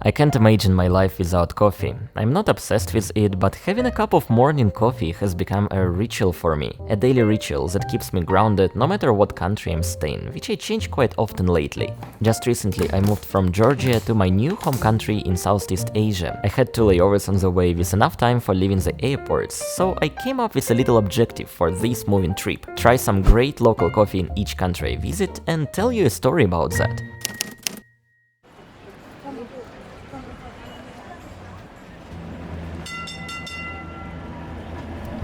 I can't imagine my life without coffee. I'm not obsessed with it, but having a cup of morning coffee has become a ritual for me. A daily ritual that keeps me grounded no matter what country I'm staying, which I change quite often lately. Just recently I moved from Georgia to my new home country in Southeast Asia. I had 2 layovers on the way with enough time for leaving the airports, so I came up with a little objective for this moving trip. Try some great local coffee in each country I visit and tell you a story about that.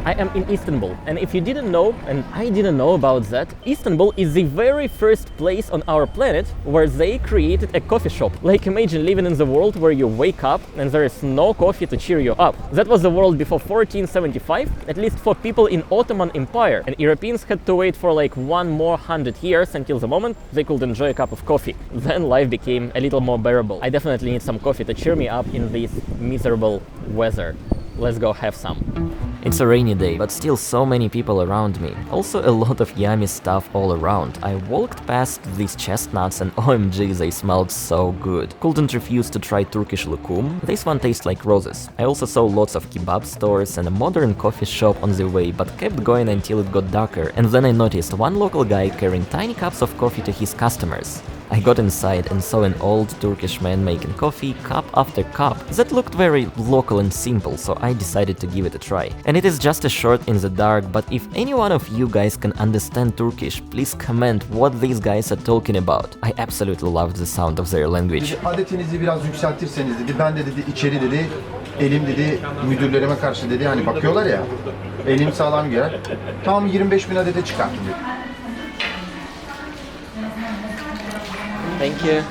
I am in Istanbul, and if you didn't know, and I didn't know about that, Istanbul is the very first place on our planet where they created a coffee shop. Like, imagine living in the world where you wake up and there is no coffee to cheer you up. That was the world before 1475, at least for people in Ottoman Empire, and Europeans had to wait for like 100 years until the moment they could enjoy a cup of coffee. Then life became a little more bearable. I definitely need some coffee to cheer me up in this miserable weather. Let's go have some. It's a rainy day, but still so many people around me. Also a lot of yummy stuff all around. I walked past these chestnuts and OMG, they smelled so good. Couldn't refuse to try Turkish lokum. This one tastes like roses. I also saw lots of kebab stores and a modern coffee shop on the way, but kept going until it got darker. And then I noticed one local guy carrying tiny cups of coffee to his customers. I got inside and saw an old Turkish man making coffee, cup after cup. That looked very local and simple, so I decided to give it a try. And it is just a shot in the dark, but if any one of you guys can understand Turkish, please comment what these guys are talking about. I absolutely loved the sound of their language. Adetinizi biraz yükseltirseniz dedi, ben de dedi içeri dedi, elim dedi müdürlerime karşı dedi, hani bakıyorlar ya, elim sağlam girer, tam 25.000 adete çıkarttım dedi. Thank you.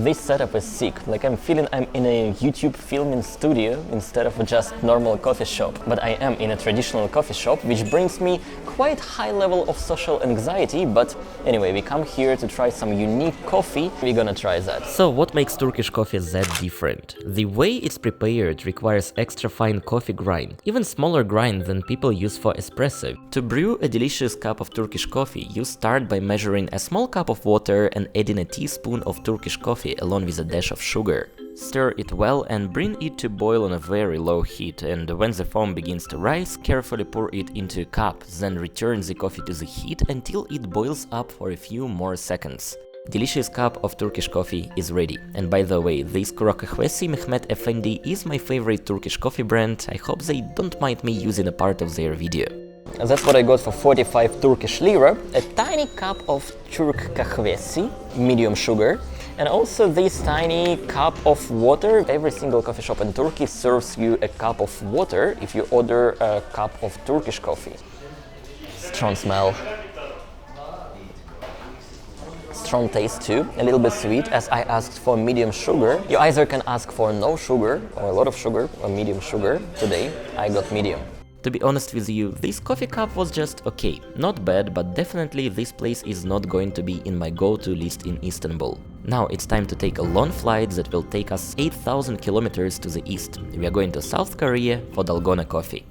This setup is sick, like I'm feeling I'm in a YouTube filming studio instead of just normal coffee shop. But I am in a traditional coffee shop, which brings me quite high level of social anxiety, but anyway, we come here to try some unique coffee, we're gonna try that. So what makes Turkish coffee that different? The way it's prepared requires extra fine coffee grind, even smaller grind than people use for espresso. To brew a delicious cup of Turkish coffee, you start by measuring a small cup of water and adding a teaspoon of Turkish coffee along with a dash of sugar. Stir it well and bring it to boil on a very low heat, and when the foam begins to rise, carefully pour it into a cup, then return the coffee to the heat until it boils up for a few more seconds. Delicious cup of Turkish coffee is ready. And by the way, this Kuru Kahvesi Mehmet Efendi is my favorite Turkish coffee brand. I hope they don't mind me using a part of their video. And that's what I got for 45 Turkish lira, a tiny cup of Turk Kahvesi, medium sugar, and also this tiny cup of water. Every single coffee shop in Turkey serves you a cup of water if you order a cup of Turkish coffee. Strong smell. Strong taste too, a little bit sweet, as I asked for medium sugar. You either can ask for no sugar or a lot of sugar or medium sugar. Today I got medium. To be honest with you, this coffee cup was just okay. Not bad, but definitely this place is not going to be in my go-to list in Istanbul. Now it's time to take a long flight that will take us 8,000 kilometers to the east. We are going to South Korea for Dalgona coffee.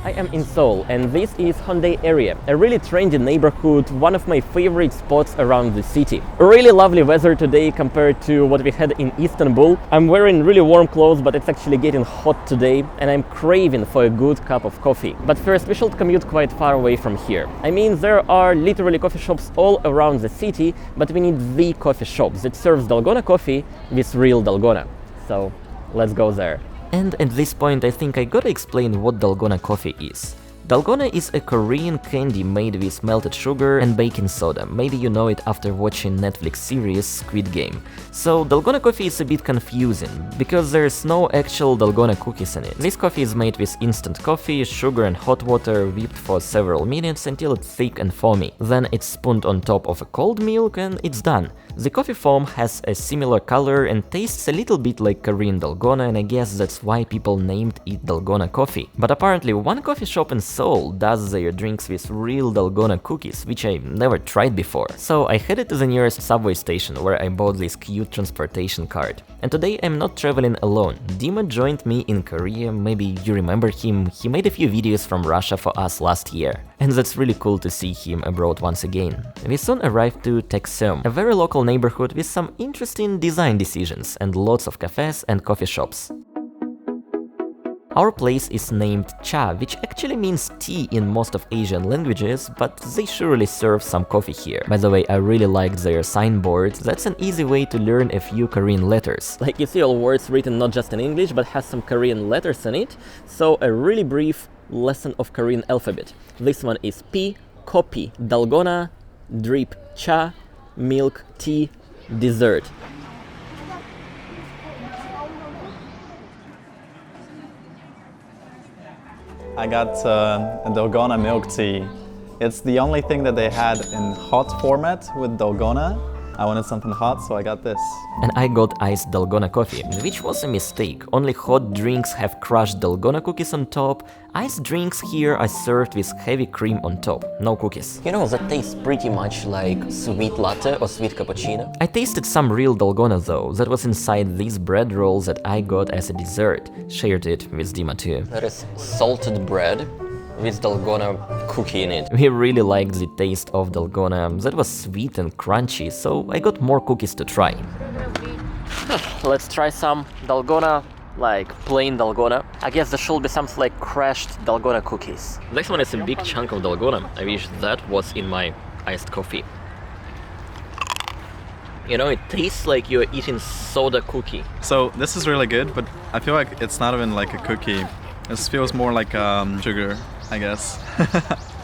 I am in Seoul, and this is Hyundai area, a really trendy neighborhood, one of my favorite spots around the city. Really lovely weather today compared to what we had in Istanbul. I'm wearing really warm clothes, but it's actually getting hot today, and I'm craving for a good cup of coffee. But first, we should commute quite far away from here. I mean, there are literally coffee shops all around the city, but we need the coffee shop that serves Dalgona coffee with real Dalgona. So let's go there. And at this point I think I gotta explain what Dalgona coffee is. Dalgona is a Korean candy made with melted sugar and baking soda. Maybe you know it after watching Netflix series Squid Game. So Dalgona coffee is a bit confusing, because there's no actual Dalgona cookies in it. This coffee is made with instant coffee, sugar and hot water, whipped for several minutes until it's thick and foamy. Then it's spooned on top of a cold milk and it's done. The coffee foam has a similar color and tastes a little bit like Korean Dalgona, and I guess that's why people named it Dalgona coffee. But apparently one coffee shop in Seoul does their drinks with real Dalgona cookies, which I never tried before. So I headed to the nearest subway station where I bought this cute transportation card. And today I'm not traveling alone. Dima joined me in Korea, maybe you remember him, he made a few videos from Russia for us last year. And that's really cool to see him abroad once again. We soon arrived to Texum, a very local neighborhood with some interesting design decisions and lots of cafes and coffee shops. Our place is named Cha, which actually means tea in most of Asian languages, but they surely serve some coffee here. By the way, I really liked their signboard. That's an easy way to learn a few Korean letters. Like you see all words written not just in English, but has some Korean letters in it. So a really brief lesson of Korean alphabet. This one is P, Kopi, Dalgona, Drip, Cha, Milk, Tea, Dessert. I got a Dalgona milk tea. It's the only thing that they had in hot format with Dalgona. I wanted something hot, so I got this. And I got iced Dalgona coffee, which was a mistake. Only hot drinks have crushed Dalgona cookies on top. Iced drinks here are served with heavy cream on top, no cookies. You know, that tastes pretty much like sweet latte or sweet cappuccino. I tasted some real Dalgona though, that was inside these bread rolls that I got as a dessert. Shared it with Dima too. That is salted bread with Dalgona cookie in it. We really liked the taste of Dalgona, that was sweet and crunchy, so I got more cookies to try. Let's try some Dalgona, like plain Dalgona. I guess there should be something like crushed Dalgona cookies. Next one is a big chunk of Dalgona. I wish that was in my iced coffee. You know, it tastes like you're eating soda cookie. So this is really good, but I feel like it's not even like a cookie. This feels more like sugar, I guess.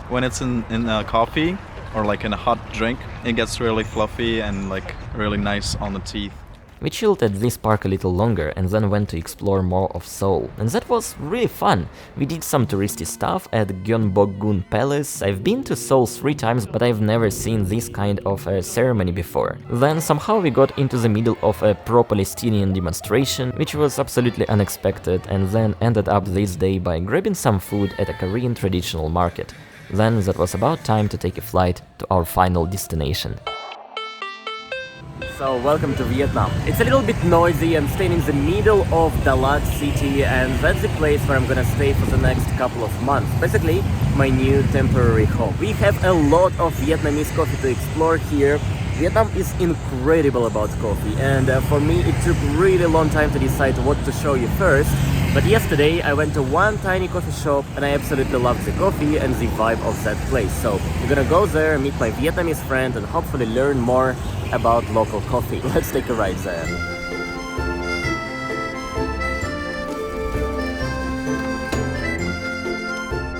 When it's in coffee or like in a hot drink, it gets really fluffy and like really nice on the teeth. We chilled at this park a little longer and then went to explore more of Seoul. And that was really fun. We did some touristy stuff at Gyeongbokgung Palace. I've been to Seoul 3 times, but I've never seen this kind of a ceremony before. Then somehow we got into the middle of a pro-Palestinian demonstration, which was absolutely unexpected, and then ended up this day by grabbing some food at a Korean traditional market. Then that was about time to take a flight to our final destination. So welcome to Vietnam. It's a little bit noisy. I'm staying in the middle of Dalat city, and that's the place where I'm gonna stay for the next couple of months. Basically, my new temporary home. We have a lot of Vietnamese coffee to explore here. Vietnam is incredible about coffee, and for me it took really long time to decide what to show you first. But yesterday I went to one tiny coffee shop and I absolutely loved the coffee and the vibe of that place. So I'm gonna go there, meet my Vietnamese friend, and hopefully learn more about local coffee. Let's take a ride there.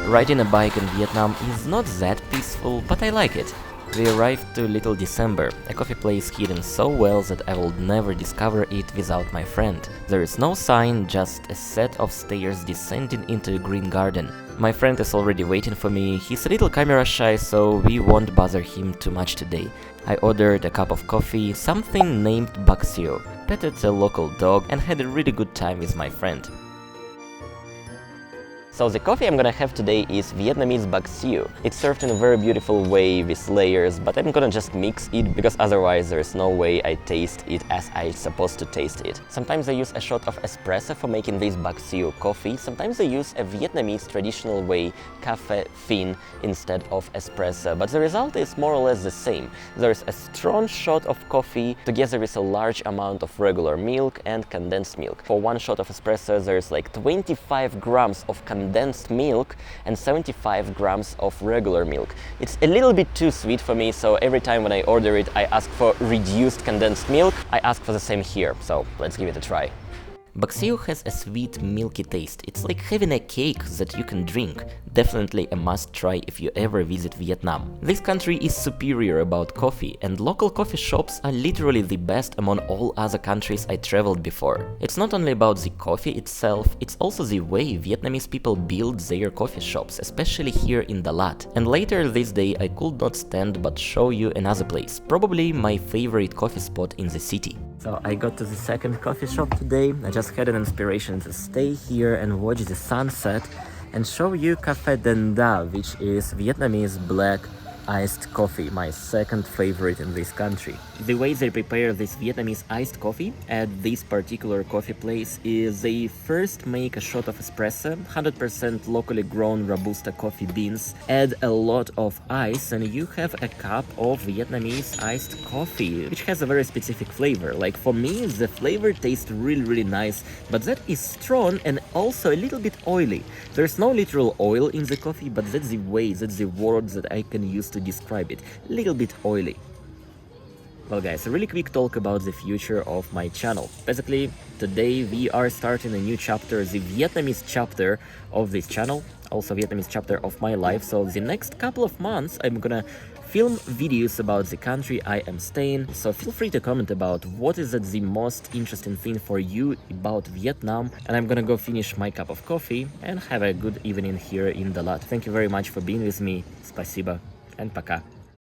Riding a bike in Vietnam is not that peaceful, but I like it. We arrived to Little December, a coffee place hidden so well that I would never discover it without my friend. There is no sign, just a set of stairs descending into a green garden. My friend is already waiting for me. He's a little camera shy, so we won't bother him too much today. I ordered a cup of coffee, something named Baksio, petted a local dog, and had a really good time with my friend. So the coffee I'm gonna have today is Vietnamese bạc xỉu. It's served in a very beautiful way with layers, but I'm gonna just mix it because otherwise there's no way I taste it as I'm supposed to taste it. Sometimes I use a shot of espresso for making this bạc xỉu coffee. Sometimes I use a Vietnamese traditional way, café phin, instead of espresso, but the result is more or less the same. There's a strong shot of coffee together with a large amount of regular milk and condensed milk. For one shot of espresso there's like 25 grams of condensed milk and 75 grams of regular milk. It's a little bit too sweet for me, so every time when I order it I ask for reduced condensed milk. I ask for the same here, so let's give it a try. Bạc xỉu has a sweet, milky taste. It's like having a cake that you can drink. Definitely a must-try if you ever visit Vietnam. This country is superior about coffee, and local coffee shops are literally the best among all other countries I traveled before. It's not only about the coffee itself, it's also the way Vietnamese people build their coffee shops, especially here in Dalat. And later this day I could not stand but show you another place, probably my favorite coffee spot in the city. So I got to the second coffee shop today. I just had an inspiration to stay here and watch the sunset. and show you Cafe Denda, which is Vietnamese black iced coffee, my second favorite in this country. The way they prepare this Vietnamese iced coffee at this particular coffee place is they first make a shot of espresso, 100% locally grown Robusta coffee beans, add a lot of ice, and you have a cup of Vietnamese iced coffee, which has a very specific flavor. Like for me, the flavor tastes really nice, but that is strong and also a little bit oily. There's no literal oil in the coffee, but that's the way, that's the words that I can use to describe it. A little bit oily. Well guys, a really quick talk about the future of my channel. Basically, today we are starting a new chapter, the Vietnamese chapter of this channel, also Vietnamese chapter of my life. So the next couple of months I'm gonna film videos about the country I am staying, so feel free to comment about what is the most interesting thing for you about Vietnam, and I'm gonna go finish my cup of coffee and have a good evening here in Dalat. Thank you very much for being with me. Спасибо and пока.